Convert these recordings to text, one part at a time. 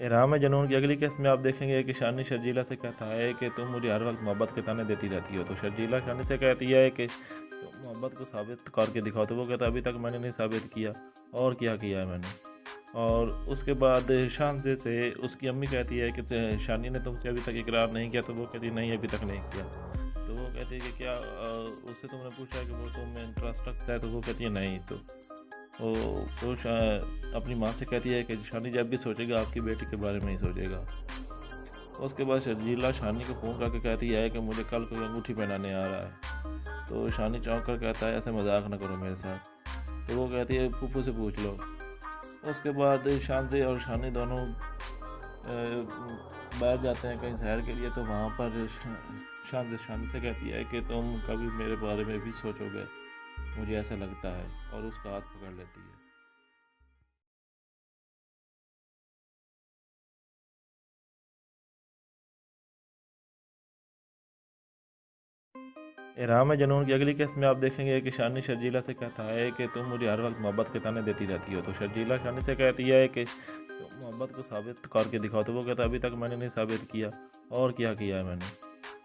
राम में जुनून की अगली केस में आप देखेंगे कि शानी शर्जीला से कहता है कि तुम मुझे हर वक्त मोहब्बत के ताने देती रहती हो। तो शर्जीला शानी से कहती है कि तुम मोहब्बत को साबित करके दिखाओ। तो वो कहता है अभी तक मैंने नहीं साबित किया। और क्या किया है मैंने। और उसके बाद शानजे से उसकी अम्मी कहती है कि शानी ने तुमसे अभी तक इकरार नहीं किया। तो वो कहती है नहीं, अभी तक नहीं किया। तो वो कहती है कि क्या उससे तुमने पूछा है कि वो तुम्हें इंटरेस्ट रखता है। तो वो कहती है नहीं। तो अपनी माँ से कहती है कि शानी जब भी सोचेगा आपकी बेटी के बारे में ही सोचेगा। उसके बाद शर्जीला शानी को फ़ोन करके कहती है कि मुझे कल कोई अंगूठी पहनाने आ रहा है। तो शानी चौंक कर कहता है ऐसे मजाक ना करो मेरे साथ। तो वो कहती है फूफू से पूछ लो। उसके बाद शांति और शानी दोनों बाहर जाते हैं कहीं सैर के लिए। तो वहाँ पर शांति से कहती है कि तुम कभी मेरे बारे में भी सोचोगे, मुझे ऐसा लगता है। और उसका हाथ पकड़ लेती है। राम में जुनून की अगली केस में आप देखेंगे कि शानी शर्जीला से कहता है कि तुम मुझे हर वक्त मोहब्बत के ताने देती रहती हो। तो शर्जीला शानी से कहती है कि तुम मोहब्बत को साबित करके दिखाओ। तो वो कहता है अभी तक मैंने नहीं साबित किया। और क्या किया है मैंने।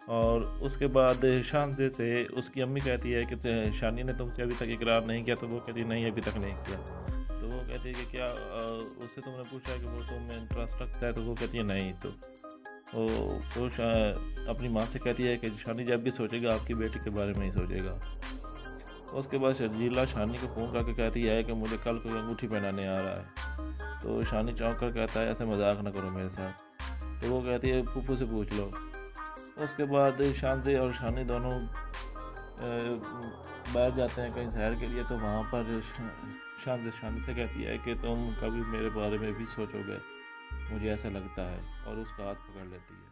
और उसके बाद शानजे से उसकी अम्मी कहती है कि शानी ने तुमसे अभी तक इकरार नहीं किया। तो वो कहती है नहीं, अभी तक नहीं किया। तो वो कहती है कि क्या उससे तुमने पूछा है कि वो तुम्हें इंटरेस्ट रखता है। तो वो कहती है नहीं। अपनी माँ से कहती है कि शानी जब भी सोचेगा आपकी बेटी के बारे में ही सोचेगा। उसके बाद शर्जीला शानी को फ़ोन करके कहती है कि मुझे कल कोई अंगूठी पहनाने आ रहा है। तो शानी चौंक कर कहता है ऐसे मजाक ना करो मेरे साथ। तो वो कहती है फूफू से पूछ लो। उसके बाद शांति और शानी दोनों बाहर जाते हैं कहीं सैर के लिए। तो वहाँ पर शानी से कहती है कि तुम कभी मेरे बारे में भी सोचोगे, मुझे ऐसा लगता है। और उसका हाथ पकड़ लेती है।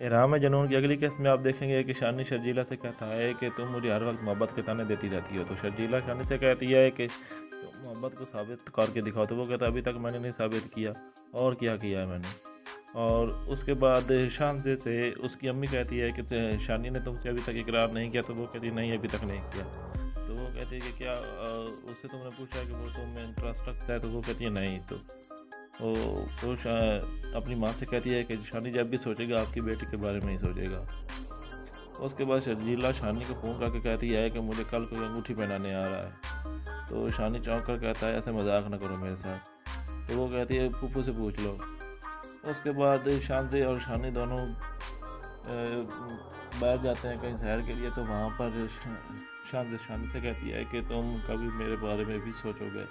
राम में जुनून की अगली केस में आप देखेंगे कि शानी शर्जीला से कहता है कि तुम मुझे हर वक्त मोहब्बत के ताने देती रहती हो। तो शर्जीला शानी से कहती है कि तुम मोहब्बत को साबित करके दिखाओ। तो वो कहता है अभी तक मैंने नहीं साबित किया। और क्या किया है मैंने। और उसके बाद शानजे से उसकी अम्मी कहती है कि शानी ने तुमसे अभी तक इकरार नहीं किया। तो वो कहती है नहीं, अभी तक नहीं किया। तो वो कहती है कि क्या उससे तुमने पूछा है कि वो तुम्हें इंटरेस्ट रखता है। तो वो कहती है नहीं। अपनी माँ से कहती है कि शानी जब भी सोचेगा आपकी बेटी के बारे में ही सोचेगा। उसके बाद शर्जीला शानी को फ़ोन करके कहती है कि मुझे कल कोई अंगूठी पहनाने आ रहा है। तो शानी चौंक कर कहता है ऐसे मजाक ना करो मेरे साथ। तो वो कहती है फूफू से पूछ लो। उसके बाद शांति और शानी दोनों बाहर जाते हैं कहीं सैर के लिए। तो वहाँ पर शानी से कहती है कि तुम कभी मेरे बारे में भी सोचोगे,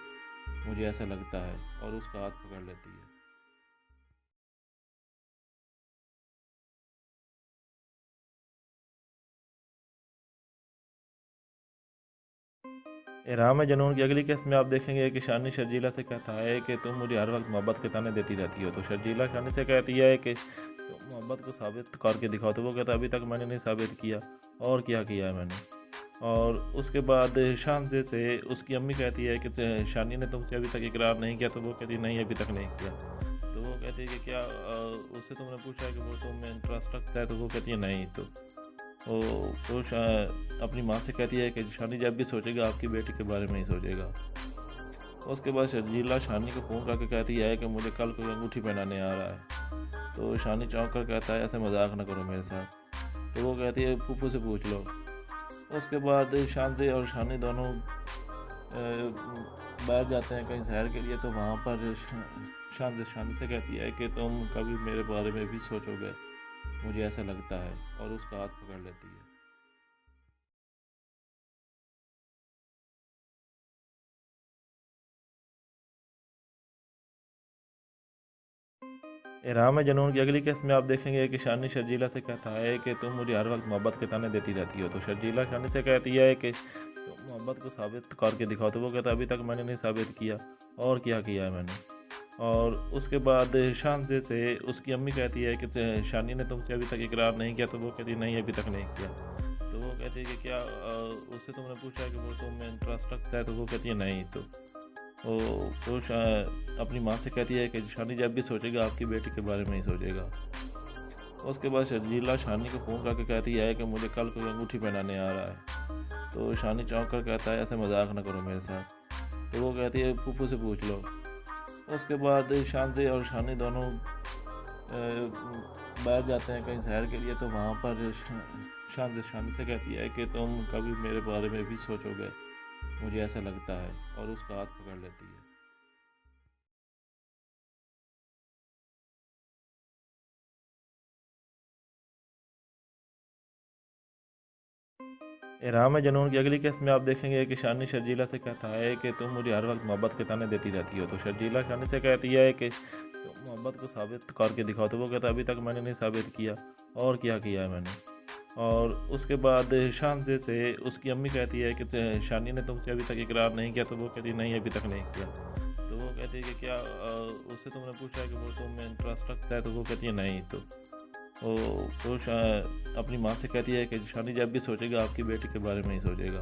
मुझे ऐसा लगता है। और उसका हाथ पकड़ लेती है। राम में जुनून की अगली केस में आप देखेंगे कि शानी शर्जीला से कहता है कि तुम मुझे हर वक्त मोहब्बत के ताने देती रहती हो। तो शर्जीला शानी से कहती है कि तुम मोहब्बत को साबित करके दिखाओ। तो वो कहता है अभी तक मैंने नहीं साबित किया। और क्या किया है मैंने। और उसके बाद शानजे से उसकी अम्मी कहती है कि शानी ने तुमसे अभी तक इकरार नहीं किया। तो वो कहती है नहीं, अभी तक नहीं किया। तो वो कहती है कि क्या उससे तुमने पूछा है कि वो तुम्हें इंटरेस्ट रखता है। तो वो कहती है नहीं। अपनी माँ से कहती है कि शानी जब भी सोचेगा आपकी बेटी के बारे में ही सोचेगा। उसके बाद शर्जीला शानी को फ़ोन करके कहती है कि मुझे कल कोई अंगूठी पहनाने आ रहा है। तो शानी चौंक कर कहता है ऐसे मजाक ना करो मेरे साथ। तो वो कहती है फूफू से पूछ लो। उसके बाद शांति और शानी दोनों बाहर जाते हैं कहीं सैर के लिए। तो वहाँ पर शानी से कहती है कि तुम कभी मेरे बारे में भी सोचोगे, मुझे ऐसा लगता है। और उसका हाथ पकड़ लेती है। राम में जुनून की अगली केस में आप देखेंगे कि शानी शर्जीला से कहता है कि तुम मुझे हर वक्त मोहब्बत के ताने देती रहती हो। तो शर्जीला शानी से कहती है कि तुम मोहब्बत को साबित करके दिखाओ। तो वो कहता है अभी तक मैंने नहीं साबित किया। और क्या किया है मैंने। और उसके बाद शानजे से उसकी अम्मी कहती है कि शानी ने तुमसे अभी तक इकरार नहीं किया। तो वो कहती है नहीं, अभी तक नहीं किया। तो वो कहती है कि क्या उससे तुमने पूछा है कि वो तुम्हें इंटरेस्ट रखता है। तो वो कहती है नहीं। अपनी माँ से कहती है कि शानी जब भी सोचेगा आपकी बेटी के बारे में ही सोचेगा। उसके बाद शर्जीला शानी को फ़ोन करके कहती है कि मुझे कल कोई अंगूठी पहनाने आ रहा है। तो शानी चौंक कर कहता है, ऐसे मजाक ना करो मेरे साथ। तो वो कहती है, फूफू से पूछ लो। उसके बाद शांति और शानी दोनों बाहर जाते हैं कहीं सैर के लिए। तो वहाँ पर शांति शानी से कहती है कि तुम कभी मेरे बारे में भी सोचोगे, मुझे ऐसा लगता है, और उसका हाथ पकड़ लेती है। राम में जुनून की अगली केस में आप देखेंगे कि शानी शर्जीला से कहता है कि तुम मुझे हर वक्त मोहब्बत के ताने देती रहती हो। तो शर्जीला शानी से कहती है कि तुम मोहब्बत को साबित करके दिखाओ। तो वो कहता है, अभी तक मैंने नहीं साबित किया, और क्या किया है मैंने। और उसके बाद शांति से उसकी अम्मी कहती है कि शानी ने तुमसे अभी तक इकरार नहीं किया। तो वो कहती है, नहीं अभी तक नहीं किया। तो वो कहती है कि क्या उससे तुमने पूछा है कि वो तुम्हें इंटरेस्ट रखता है। तो वो कहती है नहीं। तो अपनी माँ से कहती है कि शानी जब भी सोचेगा आपकी बेटी के बारे में ही सोचेगा।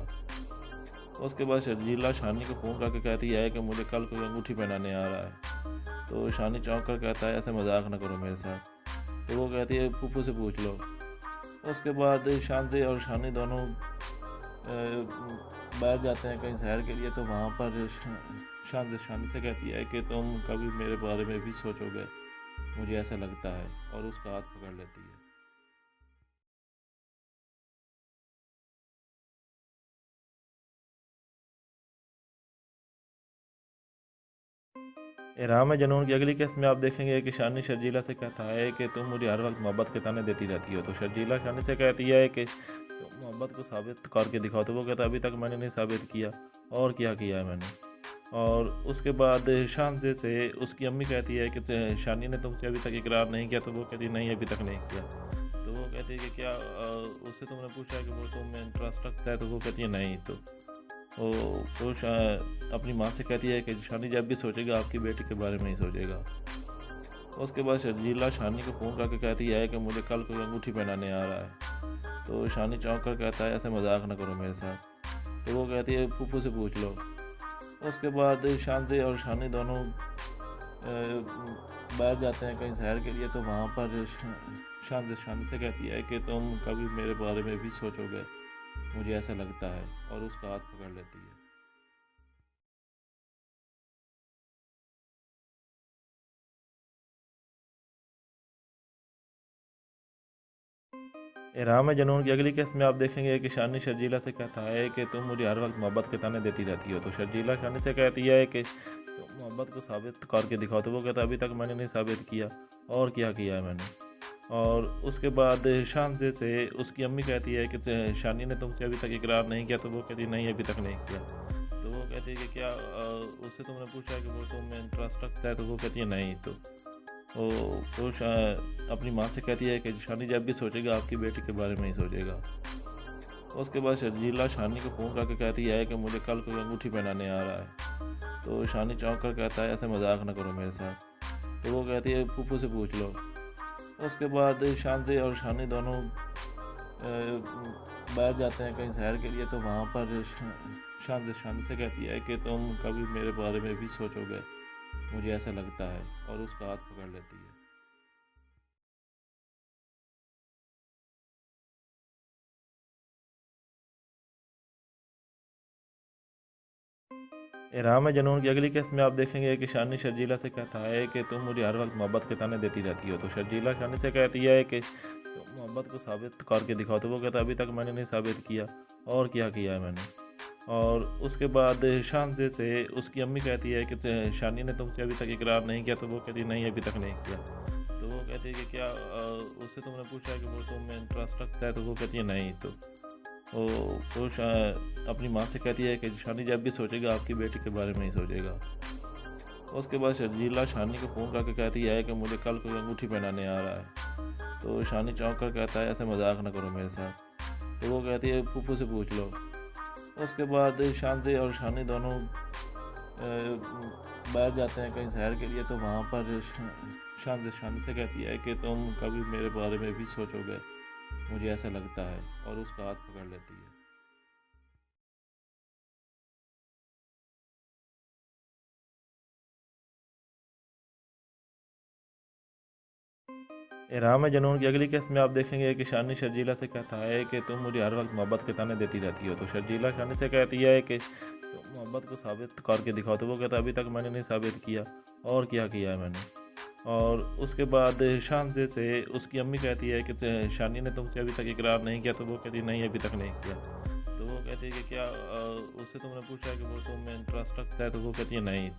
उसके बाद शर्जीला शानी को फ़ोन करके कहती है कि मुझे कल कोई अंगूठी पहनाने आ रहा है। तो शानी चौंक कर कहता है, ऐसे मजाक ना करो मेरे साथ। तो वो कहती है, फूफू से पूछ लो। उसके बाद शांति और शानी दोनों बाहर जाते हैं कहीं सैर के लिए। तो वहाँ पर शांति शानी से कहती है कि तुम कभी मेरे बारे में भी सोचोगे, मुझे ऐसा लगता है, और उसका हाथ पकड़ लेती है। राम में जुनून की अगली केस में आप देखेंगे कि शानी शर्जीला से कहता है कि तुम मुझे हर वक्त मोहब्बत के ताने देती रहती हो। तो शर्जीला शानी से कहती है कि तुम मोहब्बत को साबित करके दिखाओ। तो वो कहता है, अभी तक मैंने नहीं साबित किया, और क्या किया है मैंने। और उसके बाद शांति से उसकी अम्मी कहती है कि शानी ने तुमसे अभी तक इकरार नहीं किया। तो वो कहती है, नहीं अभी तक नहीं किया। तो वो कहती है कि क्या उससे तुमने पूछा है कि वो तुम्हें इंटरेस्ट रखता है। तो वो कहती है नहीं। अपनी माँ से कहती है कि शानी जब भी सोचेगा आपकी बेटी के बारे में ही सोचेगा। उसके बाद शर्जीला शानी को फ़ोन करके कहती है कि मुझे कल कोई अंगूठी पहनाने आ रहा है। तो शानी चौंक कर कहता है, ऐसे मजाक ना करो मेरे साथ। तो वो कहती है, फूफू से पूछ लो। उसके बाद शांति और शानी दोनों बाहर जाते हैं कहीं सैर के लिए। तो वहाँ पर शांति शानी से कहती है कि तुम कभी मेरे बारे में भी सोचोगे, मुझे ऐसा लगता है, और उसका हाथ पकड़ लेती है। राम में जुनून की अगली केस में आप देखेंगे कि शानी शर्जीला से कहता है कि तुम मुझे हर वक्त मोहब्बत के ताने देती रहती हो। तो शर्जीला शानी से कहती है कि तुम मोहब्बत को साबित करके दिखाओ। तो वो कहता है, अभी तक मैंने नहीं साबित किया, और क्या किया है मैंने। और उसके बाद शांति से उसकी अम्मी कहती है कि शानी ने तुमसे अभी तक इकरार नहीं किया। तो वो कहती है, नहीं अभी तक नहीं किया। तो वो कहती है कि क्या उससे तुमने पूछा है कि वो तुम्हें इंटरेस्ट रखता है। तो वो कहती है नहीं। अपनी माँ से कहती है कि शानी जब भी सोचेगा आपकी बेटी के बारे में ही सोचेगा। उसके बाद शर्जीला शानी को फ़ोन करके कहती है कि मुझे कल कोई अंगूठी पहनाने आ रहा है। तो शानी चौंक कर कहता है, ऐसे मजाक ना करो मेरे साथ। तो वो कहती है, फूफू से पूछ लो। उसके बाद शांति और शानी दोनों बाहर जाते हैं कहीं सैर के लिए। तो वहाँ पर शांति शानी से कहती है कि तुम कभी मेरे बारे में भी सोचोगे, मुझे ऐसा लगता है, और उसका हाथ पकड़ लेती है। राम में जुनून की अगली केस में आप देखेंगे कि शानी शर्जीला से कहता है कि तुम मुझे हर वक्त मोहब्बत के ताने देती रहती हो। तो शर्जीला शानी से कहती है कि तुम मोहब्बत को साबित करके दिखाओ। तो वो कहता है, अभी तक मैंने नहीं साबित किया, और क्या किया है मैंने। और उसके बाद शांति से उसकी अम्मी कहती है कि शानी ने तुमसे अभी तक इकरार नहीं किया। तो वो कहती है, नहीं अभी तक नहीं किया। तो वो कहती है कि क्या उससे तुमने पूछा है कि वो तुम्हें इंटरेस्ट रखता है। तो वो कहती है नहीं। अपनी माँ से कहती है कि शानी जब भी सोचेगा आपकी बेटी के बारे में ही सोचेगा। उसके बाद शर्जीला शानी को फ़ोन करके कहती है कि मुझे कल कोई अंगूठी पहनाने आ रहा है। तो शानी चौंक कर कहता है, ऐसे मजाक ना करो मेरे साथ। तो वो कहती है, फूफू से पूछ लो। उसके बाद शांति और शानी दोनों बाहर जाते हैं कहीं सैर के लिए। तो वहाँ पर शांति शानी से कहती है कि तुम कभी मेरे बारे में भी सोचोगे, मुझे ऐसा लगता है, और उसका हाथ पकड़ लेती है। राह में जुनून की अगली किस्त में आप देखेंगे कि शानी शर्जीला से कहता है कि तुम मुझे हर वक्त मोहब्बत के ताने देती रहती हो। तो शर्जीला शानी से कहती है कि तुम मोहब्बत को साबित करके दिखाओ। तो वो कहता है अभी तक मैंने नहीं साबित किया। और क्या किया है मैंने। और उसके बाद शानजे से उसकी अम्मी कहती है कि शानी ने तुमसे अभी तक इकरार नहीं किया। तो वो कहती है नहीं, अभी तक नहीं किया। तो वो कहती है कि क्या उससे तुमने पूछा है कि वो तुम्हें इंटरेस्ट रखता है। तो वो कहती है नहीं।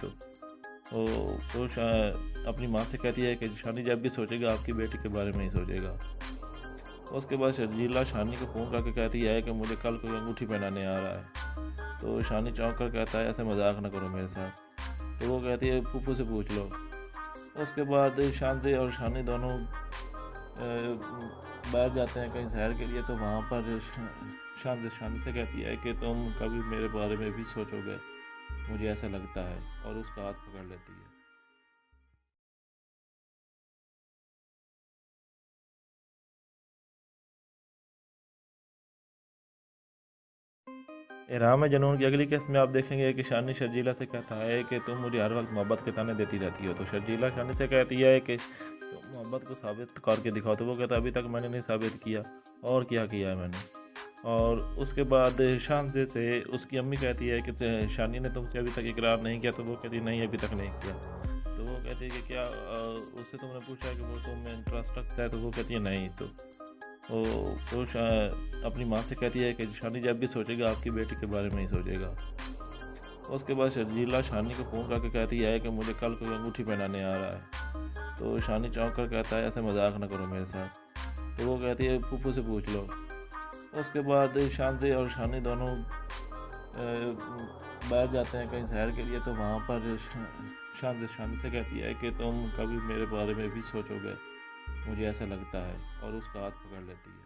अपनी माँ से कहती है कि शानी जब भी सोचेगा आपकी बेटी के बारे में ही सोचेगा। उसके बाद शर्जीला शानी को फ़ोन करके कहती है कि मुझे कल कोई अंगूठी पहनाने आ रहा है। तो शानी चौंक कर कहता है ऐसे मजाक ना करो मेरे साथ। तो वो कहती है फूफू से पूछ लो। उसके बाद शांति और शानी दोनों बाहर जाते हैं कहीं शहर के लिए। तो वहाँ पर शानी से कहती है कि तुम कभी मेरे बारे में भी सोचोगे, मुझे ऐसा लगता है। और उसका हाथ पकड़ लेती है। राह में जुनून की अगली किस्त में आप देखेंगे कि शानी शर्जीला से कहता है कि तुम मुझे हर वक्त मोहब्बत के ताने देती रहती हो। तो शर्जीला शानी से कहती है कि तुम मोहब्बत को साबित करके दिखाओ। तो वो कहता है अभी तक मैंने नहीं साबित किया। और क्या किया है मैंने। और उसके बाद शानजे से उसकी अम्मी कहती है कि शानी ने तुमसे अभी तक इकरार नहीं किया। तो वो कहती है नहीं, अभी तक नहीं किया। तो वो कहती है कि क्या उससे तुमने पूछा है कि वो तुम्हें इंटरेस्ट रखता है। तो वो कहती है नहीं। अपनी माँ से कहती है कि शानी जब भी सोचेगा आपकी बेटी के बारे में ही सोचेगा। उसके बाद शर्जीला शानी को फ़ोन करके कहती है कि मुझे कल कोई अंगूठी पहनाने आ रहा है। तो शानी चौंक कर कहता है ऐसे मजाक ना करो मेरे साथ। तो वो कहती है फूफू से पूछ लो। उसके बाद शांति और शानी दोनों बाहर जाते हैं कहीं शहर के लिए। तो वहाँ पर शानी से कहती है कि तुम कभी मेरे बारे में भी सोचोगे, मुझे ऐसा लगता है। और उसका हाथ पकड़ लेती है।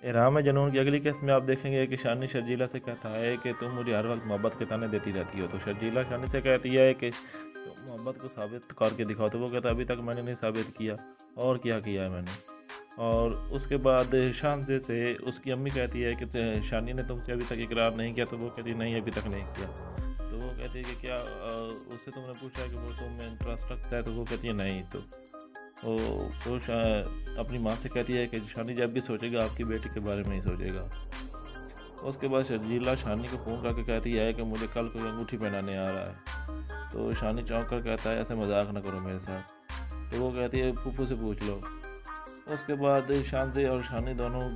राह में जुनून की अगली किस्त में आप देखेंगे कि शानी शर्जीला से कहता है कि तुम मुझे हर वक्त मोहब्बत के ताने देती रहती हो। तो शर्जीला शानी से कहती है कि तुम मोहब्बत को साबित करके दिखाओ। तो वो कहता है अभी तक मैंने नहीं साबित किया। और क्या किया है मैंने। और उसके बाद शानजे से उसकी अम्मी कहती है कि शानी ने तुमसे अभी तक इकरार नहीं किया। तो वो कहती है नहीं, अभी तक नहीं किया। तो वो कहती है कि क्या उससे तुमने पूछा है कि वो तुम्हें इंटरेस्ट रखता है। तो वो कहती है नहीं। अपनी माँ से कहती है कि शानी जब भी सोचेगा आपकी बेटी के बारे में ही सोचेगा। उसके बाद शर्जीला शानी को फ़ोन करके कहती है कि मुझे कल कोई अंगूठी पहनाने आ रहा है। तो शानी चौंक कर कहता है ऐसे मजाक ना करो मेरे साथ। तो वो कहती है फूफू से पूछ लो। उसके बाद शांति और शानी दोनों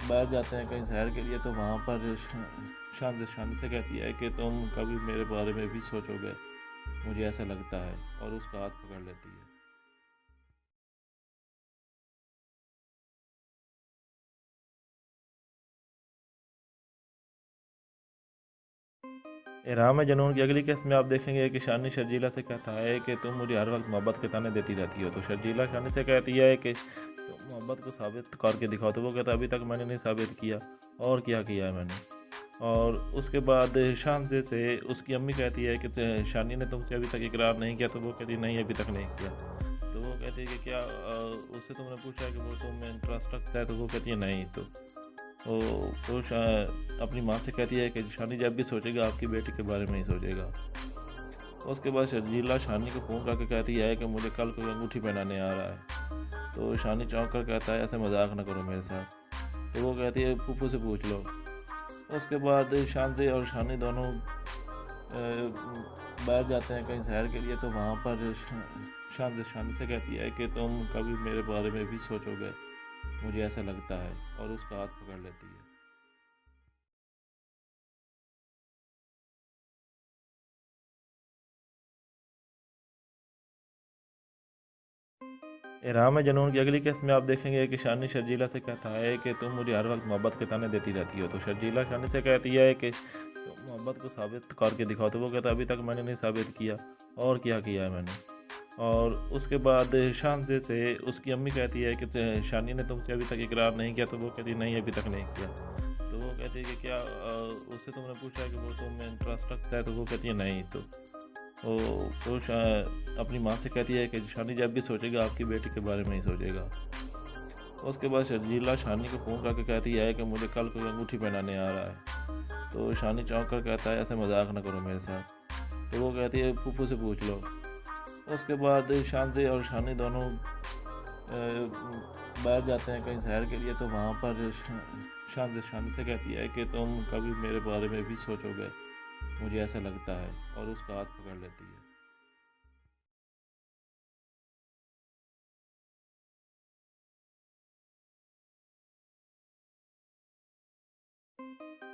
बाहर जाते हैं कहीं शहर के लिए। तो वहाँ पर शानी से कहती है कि तुम कभी मेरे बारे में भी सोचोगे, मुझे ऐसा लगता है। और उसका हाथ पकड़ लेती है। राह में जुनून की अगली किस्त में आप देखेंगे कि शानी शर्जीला से कहता है कि तुम मुझे हर वक्त मोहब्बत के ताने देती रहती हो। तो शर्जीला शानी से कहती है कि तुम मोहब्बत को साबित करके दिखाओ। तो वो कहता है अभी तक मैंने नहीं साबित किया। और क्या किया है मैंने। और उसके बाद शानजे से उसकी अम्मी कहती है कि शानी ने तुमसे अभी तक इकरार नहीं किया। तो वो कहती है नहीं, अभी तक नहीं किया। तो वो कहती है कि क्या उससे तुमने पूछा है कि वो तुम्हें इंटरेस्ट रखता है। तो वो कहती है नहीं। अपनी माँ से कहती है कि शानी जब भी सोचेगा आपकी बेटी के बारे में ही सोचेगा। उसके बाद शर्जीला शानी को फ़ोन करके कहती है कि मुझे कल कोई अंगूठी पहनाने आ रहा है। तो शानी चौंक कर कहता है ऐसे मजाक ना करो मेरे साथ। तो वो कहती है फूफू से पूछ लो। उसके बाद शांति और शानी दोनों बाहर जाते हैं कहीं शहर के लिए। तो वहाँ पर शानी से कहती है कि तुम कभी मेरे बारे में भी सोचोगे, मुझे ऐसा लगता है। और उसका हाथ पकड़ लेती है। राह में जुनून की अगली किस्त में आप देखेंगे कि शानी शर्जीला से कहता है कि तुम मुझे हर वक्त मोहब्बत के ताने देती रहती हो। तो शर्जीला शानी से कहती है कि तुम मोहब्बत को साबित करके दिखाओ। तो वो कहता है अभी तक मैंने नहीं साबित किया। और क्या किया है मैंने। और उसके बाद शानजे से उसकी अम्मी कहती है कि शानी ने तुमसे अभी तक इकरार नहीं किया। तो वो कहती है नहीं, अभी तक नहीं किया। तो वो कहती है कि क्या उससे तुमने पूछा है कि वो तुम्हें इंटरेस्ट रखता है। तो वो कहती है नहीं। अपनी माँ से कहती है कि शानी जब भी सोचेगा आपकी बेटी के बारे में ही सोचेगा। उसके बाद शर्जीला शानी को फ़ोन करके कहती है कि मुझे कल कोई अंगूठी पहनाने आ रहा है। तो शानी चौंक कर कहता है ऐसे मजाक ना करो मेरे साथ। तो वो कहती है फूफू से पूछ लो। उसके बाद शांति और शानी दोनों बाहर जाते हैं कहीं सैर के लिए। तो वहाँ पर शांति शानी से कहती है कि तुम कभी मेरे बारे में भी सोचोगे, मुझे ऐसा लगता है, और उसका हाथ पकड़ लेती है।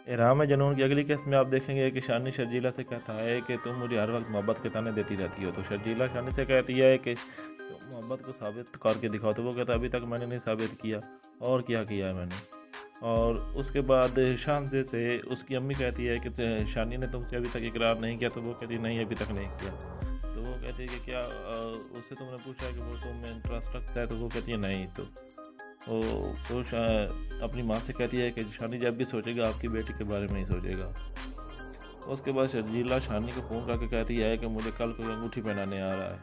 इराम में जुनून की अगली केस में आप देखेंगे कि शानी शर्जीला से कहता है कि तुम मुझे हर वक्त मोहब्बत के ताने देती रहती हो। तो शर्जीला शानी से कहती है कि तुम मोहब्बत को साबित करके दिखाओ। तो वो कहता है अभी तक मैंने नहीं साबित किया। और क्या किया है मैंने? और उसके बाद शांति से उसकी अम्मी कहती है कि शानी ने तुमसे अभी तक इकरार नहीं किया। तो वो कहती है नहीं, अभी तक नहीं किया। तो वो कहती है कि क्या उससे तुमने पूछा कि वो तुम में इंटरेस्ट रखता है? तो वो कहती है नहीं। तो अपनी माँ से कहती है कि शानी जब भी सोचेगा आपकी बेटी के बारे में ही सोचेगा। उसके बाद शर्जीला शानी को फ़ोन करके कहती है कि मुझे कल कोई अंगूठी पहनाने आ रहा है।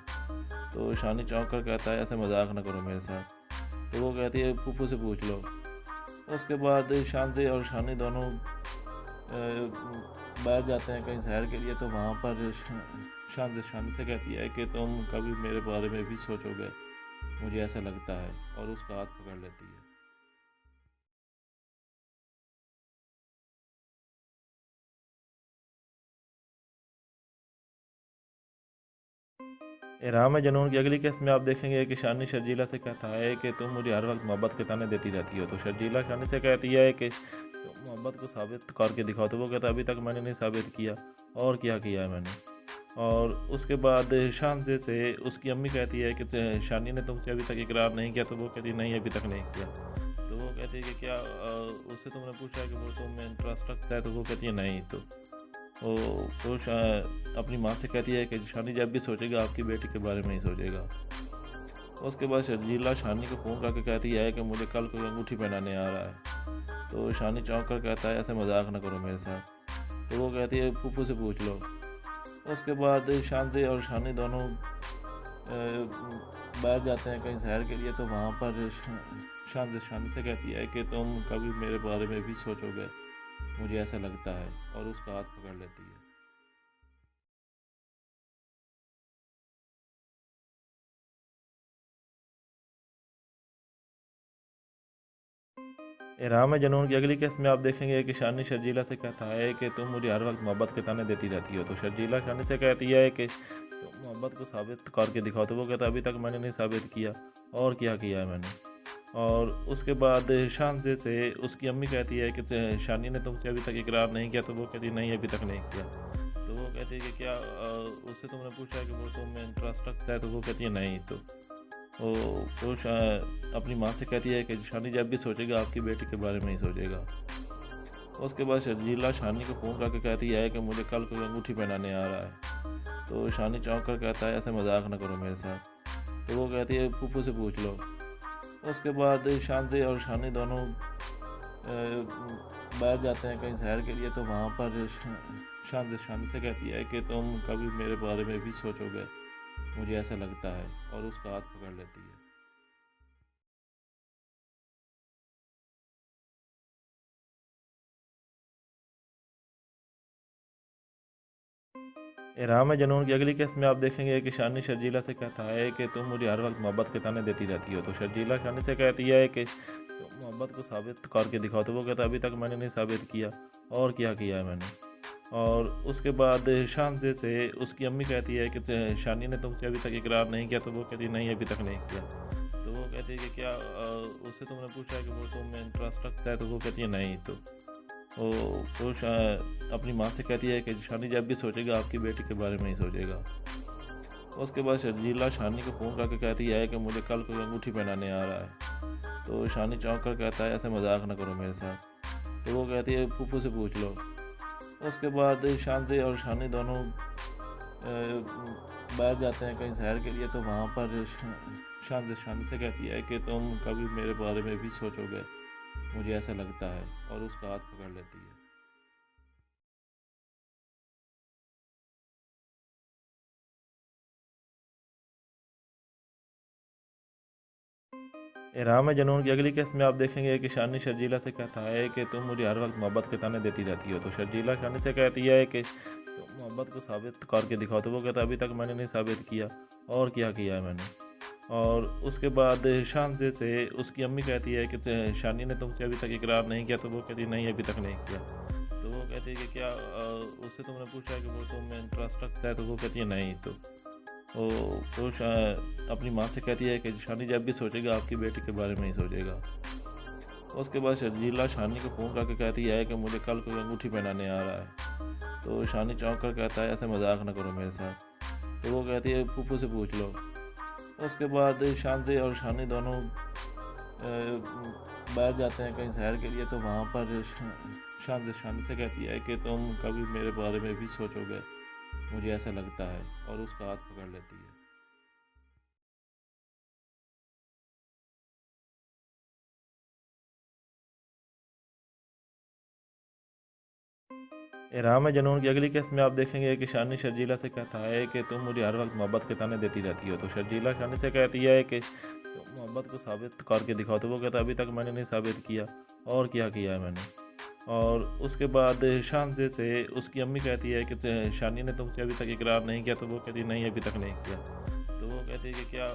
तो शानी चौंक कर कहता है ऐसे मजाक ना करो मेरे साथ। तो वो कहती है फूफू से पूछ लो। उसके बाद शांति और शानी दोनों बाहर जाते हैं कहीं सैर के लिए। तो वहाँ पर शांति शानी से कहती है कि तुम कभी मेरे बारे में भी सोचोगे, मुझे ऐसा लगता है, और उसका हाथ पकड़ लेती है। इराम में जुनून की अगली केस में आप देखेंगे कि शानी शर्जीला से कहता है कि तुम मुझे हर वक्त मोहब्बत के ताने देती रहती हो। तो शर्जीला शानी से कहती है कि तुम मोहब्बत को साबित करके दिखाओ। तो वो कहता है अभी तक मैंने नहीं साबित किया। और क्या किया है मैंने? और उसके बाद शांति से उसकी अम्मी कहती है कि शानी ने तुमसे अभी तक इकरार नहीं किया। तो वो कहती है नहीं, अभी तक नहीं किया। तो वो कहती है कि क्या उससे तुमने पूछा कि वो तुम में इंटरेस्ट रखता है? तो वो कहती है नहीं। तो अपनी माँ से कहती है कि शानी जब भी सोचेगा आपकी बेटी के बारे में ही सोचेगा। उसके बाद शर्जीला शानी को फ़ोन करके कहती है कि मुझे कल कोई अंगूठी पहनाने आ रहा है। तो शानी चौंक कर कहता है ऐसे मजाक ना करो मेरे साथ। तो वो कहती है फूफू से पूछ लो। उसके बाद शांति और शानी दोनों बाहर जाते हैं कहीं सैर के लिए। तो वहाँ पर शांति शानी से कहती है कि तुम कभी मेरे बारे में भी सोचोगे, मुझे ऐसा लगता है, और उसका हाथ पकड़ लेती है। इराम में जुनून की अगली केस में आप देखेंगे कि शानी शर्जीला से कहता है कि तुम मुझे हर वक्त मोहब्बत के ताने देती रहती हो। तो शर्जीला शानी से कहती है कि तुम मोहब्बत को साबित करके दिखाओ। तो वो कहता है अभी तक मैंने नहीं साबित किया। और क्या किया है मैंने? और उसके बाद शांति से उसकी अम्मी कहती है कि शानी ने तुमसे अभी तक इकरार नहीं किया। तो वो कहती है नहीं, अभी तक नहीं किया। तो वो कहती है कि क्या उससे तुमने पूछा कि वो तुम में इंटरेस्ट रखता है? तो वो कहती है नहीं। तो अपनी माँ से कहती है कि शानी जब भी सोचेगा आपकी बेटी के बारे में ही सोचेगा। उसके बाद शर्जीला शानी को फ़ोन करके कहती है कि मुझे कल कोई अंगूठी पहनाने आ रहा है। तो शानी चौंक कर कहता है ऐसे मजाक ना करो मेरे साथ। तो वो कहती है फूफू से पूछ लो। उसके बाद शांति और शानी दोनों बाहर जाते हैं कहीं सैर के लिए। तो वहाँ पर शांति शानी से कहती है कि तुम कभी मेरे बारे में भी सोचोगे, मुझे ऐसा लगता है, और उसका हाथ पकड़ लेती है। इराम में जुनून की अगली केस में आप देखेंगे कि शानी शर्जीला से कहता है कि तुम मुझे हर वक्त मोहब्बत के ताने देती रहती हो। तो शर्जीला शानी से कहती है कि तुम मोहब्बत को साबित करके दिखाओ। तो वो कहता है अभी तक मैंने नहीं साबित किया। और क्या किया है मैंने? और उसके बाद शांति से उसकी अम्मी कहती है कि शानी ने तुमसे अभी तक इकरार नहीं किया। तो वो कहती है नहीं, अभी तक नहीं किया। तो वो कहती है कि क्या उससे तुमने पूछा कि वो तुम में इंटरेस्ट रखता है? तो वो कहती है नहीं। तो अपनी माँ से कहती है कि शानी जब भी सोचेगा आपकी बेटी के बारे में ही सोचेगा। उसके बाद शर्जीला शानी को फ़ोन करके कहती है कि मुझे कल कोई अंगूठी पहनाने आ रहा है। तो शानी चौंक कर कहता है ऐसे मजाक ना करो मेरे साथ। तो वो कहती है फूफू से पूछ लो। उसके बाद शांति और शानी दोनों बाहर जाते हैं कहीं सैर के लिए। तो वहाँ पर शांति शानी से कहती है कि तुम कभी मेरे बारे में भी सोचोगे, मुझे ऐसा लगता है, और उसका हाथ पकड़ लेती है। राह में जुनून की अगली किस्त में आप देखेंगे कि शानी शर्जीला से कहता है कि तुम मुझे हर वक्त मोहब्बत के ताने देती रहती हो। तो शर्जीला शानी से कहती है कि तुम मोहब्बत को साबित करके दिखाओ। तो वो कहता है अभी तक मैंने नहीं साबित किया। और क्या किया है मैंने। और उसके बाद शानजे से उसकी अम्मी कहती है कि शानी ने तुमसे अभी तक इकरार नहीं किया। तो वो कहती है नहीं, अभी तक नहीं किया। तो वो कहती है कि क्या उससे तुमने पूछा है कि वो तुम इंटरेस्ट रखता है। तो वो कहती है नहीं। अपनी माँ से कहती है कि शानी जब भी सोचेगा आपकी बेटी के बारे में ही सोचेगा। उसके बाद शर्जीला शानी को फ़ोन करके कहती है कि मुझे कल कोई अंगूठी पहनाने आ रहा है। तो शानी चौंक कर कहता है ऐसे मजाक ना करो मेरे साथ। तो वो कहती है फूफू से पूछ लो। उसके बाद शानजे और शानी दोनों बाहर जाते हैं कहीं सैर के लिए। तो वहाँ पर शानजे शानी से कहती है कि तुम कभी मेरे बारे में भी सोचोगे, मुझे ऐसा लगता है। और उसका हाथ पकड़ लेती है। राह में जुनून की अगली किस्त में आप देखेंगे कि शानी शर्जीला से कहता है कि तुम मुझे हर वक्त मोहब्बत के ताने देती रहती हो। तो शर्जीला शानी से कहती है कि तुम मोहब्बत को साबित करके दिखाओ। तो वो कहता है अभी तक मैंने नहीं साबित किया। और क्या किया है मैंने। और उसके बाद शानजे से उसकी अम्मी कहती है कि शानी ने तुमसे अभी तक इकरार नहीं किया। तो वो कहती है नहीं, अभी तक नहीं किया। तो वो कहती है कि क्या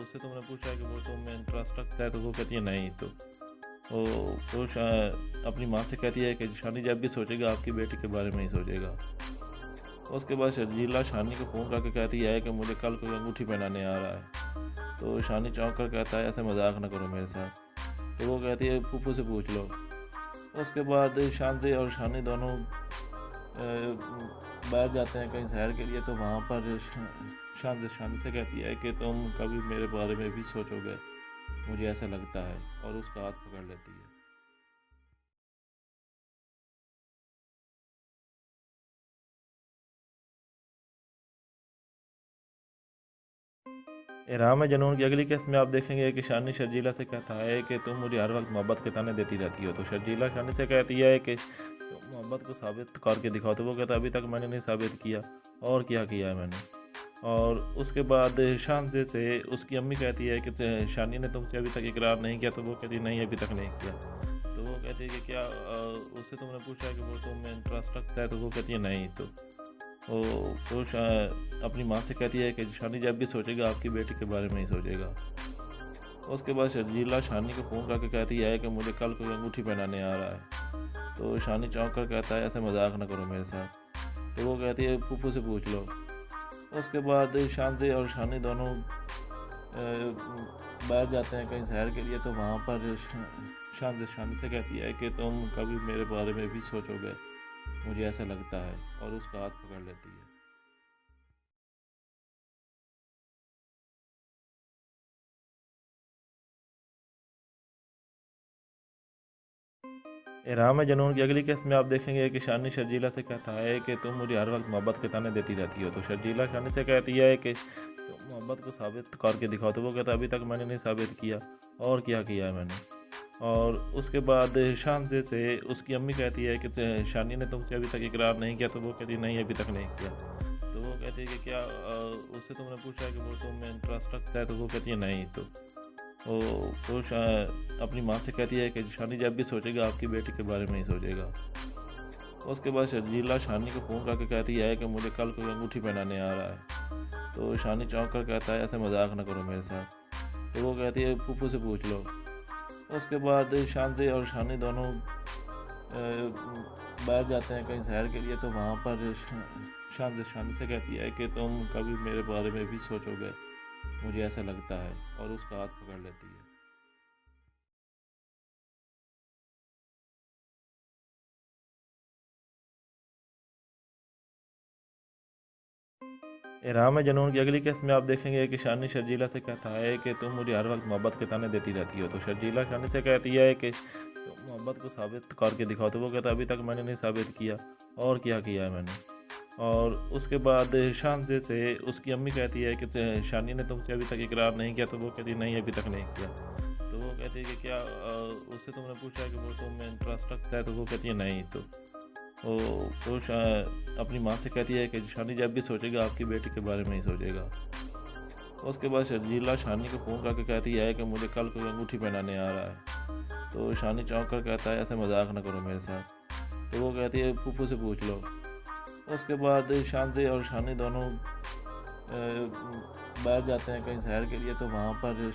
उससे तुमने पूछा है कि वो तुम इंटरेस्ट रखता है। तो वो कहती है नहीं। अपनी माँ से कहती है कि शानी जब भी सोचेगा आपकी बेटी के बारे में ही सोचेगा। उसके बाद शर्जीला शानी को फ़ोन करके कहती है कि मुझे कल कोई अंगूठी पहनाने आ रहा है। तो शानी चौंक कर कहता है ऐसे मजाक ना करो मेरे साथ। तो वो कहती है फूफू से पूछ लो। उसके बाद शानजे और शानी दोनों बाहर जाते हैं कहीं सैर के लिए। तो वहाँ पर शानजे शानी से कहती है कि तुम कभी मेरे बारे में भी सोचोगे, मुझे ऐसा लगता है। और उसका हाथ पकड़ लेती है। राह में जुनून की अगली किस्त में आप देखेंगे कि शानी शर्जीला से कहता है कि तुम मुझे हर वक्त मोहब्बत के ताने देती रहती हो। तो शर्जीला शानी से कहती है कि तुम मोहब्बत को साबित करके दिखाओ। तो वो कहता है अभी तक मैंने नहीं साबित किया। और क्या किया है मैंने। और उसके बाद शानजे से उसकी अम्मी कहती है कि शानी ने तुमसे अभी तक इकरार नहीं किया। तो वो कहती है नहीं, अभी तक नहीं किया। तो वो कहती है कि क्या उससे तुमने पूछा है कि वो तुम इंटरेस्ट रखता है। तो वो कहती है नहीं। अपनी माँ से कहती है कि शानी जब भी सोचेगा आपकी बेटी के बारे में ही सोचेगा। उसके बाद शर्जीला शानी को फ़ोन करके कहती है कि मुझे कल कोई अंगूठी पहनाने आ रहा है। तो शानी चौंक कर कहता है ऐसे मजाक ना करो मेरे साथ। तो वो कहती है फूफू से पूछ लो। उसके बाद शानजे और शानी दोनों बाहर जाते हैं कहीं सैर के लिए। तो वहाँ पर शानजे शानी से कहती है कि तुम कभी मेरे बारे में भी सोचोगे, मुझे ऐसा लगता है। और उसका हाथ पकड़ लेती है। राह में जुनून की अगली किस्त में आप देखेंगे कि शानी शर्जीला से कहता है कि तुम मुझे हर वक्त मोहब्बत के ताने देती रहती हो। तो शर्जीला शानी से कहती है कि तुम मोहब्बत को साबित करके दिखाओ। तो वो कहता है अभी तक मैंने नहीं साबित किया। और क्या किया है मैंने। और उसके बाद शानजे से उसकी अम्मी कहती है कि शानी ने तुमसे अभी तक इकरार नहीं किया। तो वो कहती है नहीं, अभी तक नहीं किया। तो वो कहती है कि क्या उससे तुमने पूछा है कि वो तुम इंटरेस्ट रखता है। तो वो कहती है नहीं। अपनी माँ से कहती है कि शानी जब भी सोचेगा आपकी बेटी के बारे में ही सोचेगा। उसके बाद शर्जीला शानी को फ़ोन करके कहती है कि मुझे कल कोई अंगूठी पहनाने आ रहा है। तो शानी चौंक कर कहता है ऐसे मजाक ना करो मेरे साथ। तो वो कहती है फूफू से पूछ लो। उसके बाद शानजे और शानी दोनों बाहर जाते हैं कहीं सैर के लिए। तो वहाँ पर शानजे शानी से कहती है कि तुम कभी मेरे बारे में भी सोचोगे, मुझे ऐसा लगता है। और उसका हाथ पकड़ लेती है। राह में जुनून की अगली किस्त में आप देखेंगे कि शानी शर्जीला से कहता है कि तुम मुझे हर वक्त मोहब्बत के ताने देती रहती हो। तो शर्जीला शानी से कहती है कि तुम मोहब्बत को साबित करके दिखाओ। तो वो कहता है अभी तक मैंने नहीं साबित किया। और क्या किया है मैंने। और उसके बाद शानजे से उसकी अम्मी कहती है कि शानी ने तुमसे अभी तक इकरार नहीं किया। तो वो कहती है नहीं, अभी तक नहीं किया। तो वो कहती है कि क्या उससे तुमने पूछा है कि वो तुम इंटरेस्ट रखता है। तो वो कहती है नहीं। अपनी माँ से कहती है कि शानी जब भी सोचेगा आपकी बेटी के बारे में ही सोचेगा। उसके बाद शर्जीला शानी को फ़ोन करके कहती है कि मुझे कल कोई अंगूठी पहनाने आ रहा है। तो शानी चौंक कर कहता है ऐसे मजाक ना करो मेरे साथ। तो वो कहती है फूफू से पूछ लो। उसके बाद शांति और शानी दोनों बाहर जाते हैं कहीं सैर के लिए। तो वहाँ पर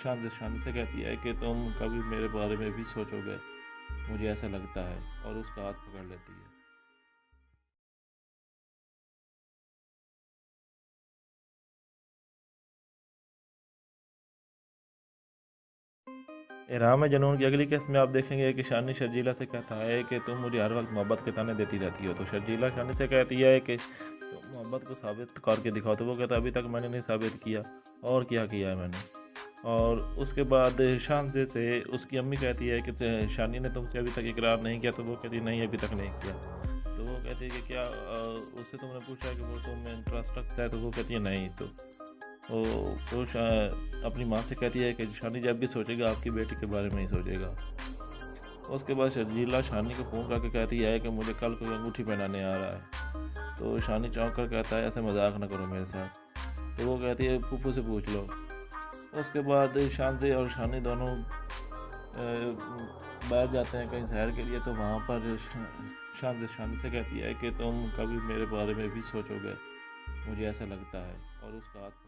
शांति शानी से कहती है कि तुम कभी मेरे बारे में भी सोचोगे, मुझे ऐसा लगता है, और उसका हाथ पकड़ लेती है। इराम में जुनून की अगली केस में आप देखेंगे कि शानी शर्जीला से कहता है कि तुम मुझे हर वक्त मोहब्बत के ताने देती रहती हो। तो शर्जीला शानी से कहती है कि तुम मोहब्बत को साबित करके दिखाओ। तो वो कहता है अभी तक मैंने नहीं साबित किया, और क्या किया है मैंने। और उसके बाद शांति से उसकी अम्मी कहती है कि शानी ने तुमसे अभी तक इकरार नहीं किया। तो वो कहती है नहीं, अभी तक नहीं किया। तो वो कहती है कि क्या उससे तुमने पूछा कि वो तुम में इंटरेस्ट रखता है। तो वो कहती है नहीं। अपनी माँ से कहती है कि शानी जब भी सोचेगा आपकी बेटी के बारे में ही सोचेगा। उसके बाद शर्जीला शानी को फ़ोन करके कहती है कि मुझे कल कोई अंगूठी पहनाने आ रहा है। तो शानी चौंक कर कहता है ऐसे मजाक ना करो मेरे साथ। तो वो कहती है फूफू से पूछ लो। उसके बाद शांति और शानी दोनों बाहर जाते हैं कहीं सैर के लिए। तो वहाँ पर शांति शानी से कहती है कि तुम कभी मेरे बारे में भी सोचोगे, मुझे ऐसा लगता है, और उसका हाथ